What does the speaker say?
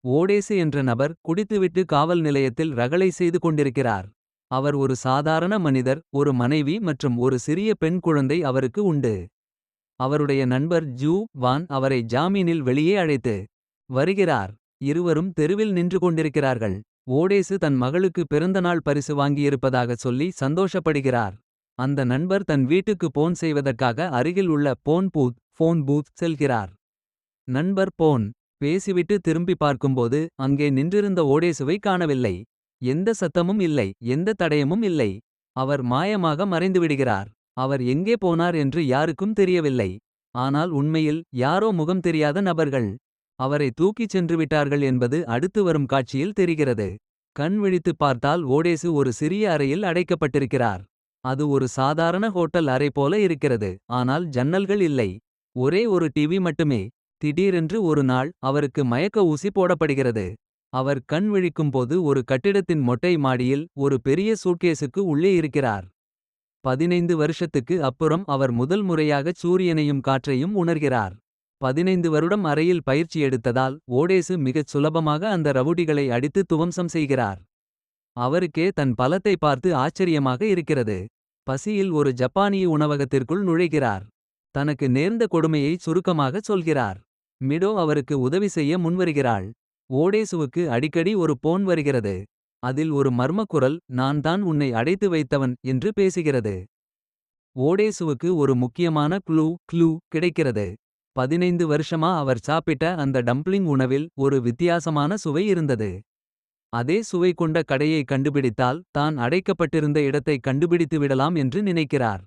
ஓடேசு என்ற நபர் குடித்துவிட்டு காவல் நிலையத்தில் ரகளை செய்து கொண்டிருக்கிறார். அவர் ஒரு சாதாரண மனிதர், ஒரு மனைவி மற்றும் ஒரு சிறிய பெண் குழந்தை அவருக்கு உண்டு. அவருடைய நண்பர் ஜூ வான் அவரை ஜாமீனில் வெளியே அழைத்து வருகிறார். இருவரும் தெருவில் நின்று கொண்டிருக்கிறார்கள். ஓடேசு தன் மகளுக்கு பிறந்தநாள் பரிசு வாங்கியிருப்பதாக சொல்லி சந்தோஷப்படுகிறார். அந்த நண்பர் தன் வீட்டுக்கு போன் செய்வதற்காக அருகில் உள்ள போன் பூத் செல்கிறார். நண்பர் போன் பேசிவிட்டு திரும்பி பார்க்கும்போது அங்கே நின்றிருந்த ஓடேசுவை காணவில்லை. எந்த சத்தமும் இல்லை, எந்த தடயமும் இல்லை. அவர் மாயமாக மறைந்துவிடுகிறார். அவர் எங்கே போனார் என்று யாருக்கும் தெரியவில்லை. ஆனால் உண்மையில் யாரோ முகம் தெரியாத நபர்கள் அவரை தூக்கிச் சென்று விட்டார்கள் என்பது அடுத்து வரும் காட்சியில் தெரிகிறது. கண் விழித்துப் பார்த்தால் ஓடேசு ஒரு சிறிய அறையில் அடைக்கப்பட்டிருக்கிறார். அது ஒரு சாதாரண ஹோட்டல் அறை போல இருக்கிறது, ஆனால் ஜன்னல்கள் இல்லை. ஒரே ஒரு டிவி மட்டுமே. திடீரென்று ஒரு நாள் அவருக்கு மயக்க ஊசி போடப்படுகிறது. அவர் கண் விழிக்கும்போது ஒரு கட்டிடத்தின் மொட்டை மாடியில் ஒரு பெரிய சூட்கேஸுக்கு உள்ளே இருக்கிறார். 15 வருஷத்துக்கு அப்புறம் அவர் முதல் முறையாகச் சூரியனையும் காற்றையும் உணர்கிறார். 15 வருடம் அறையில் பயிற்சி எடுத்ததால் ஓடேசு மிகச் சுலபமாக அந்த ரவுடிகளை அடித்து துவம்சம் செய்கிறார். அவருக்கே தன் பலத்தை பார்த்து ஆச்சரியமாக இருக்கிறது. பசியில் ஒரு ஜப்பானிய உணவகத்திற்குள் நுழைகிறார். தனக்கு நேர்ந்த கொடுமையை சுருக்கமாகச் சொல்கிறார். மிடோ அவருக்கு உதவி செய்ய முன்வருகிறாள். ஓடேசுவுக்கு அடிக்கடி ஒரு போன் வருகிறது. அதில் ஒரு மர்மக்குரல், நான் தான் உன்னை அடைத்து வைத்தவன் என்று பேசுகிறது. ஓடேசுவுக்கு ஒரு முக்கியமான க்ளூ கிடைக்கிறது. 15 வருஷமா அவர் சாப்பிட்ட அந்த டம்ப்ளிங் உணவில் ஒரு வித்தியாசமான சுவை இருந்தது. அதே சுவை கொண்ட கடையை கண்டுபிடித்தால் தான் அடைக்கப்பட்டிருந்த இடத்தை கண்டுபிடித்து விடலாம் என்று நினைக்கிறார்.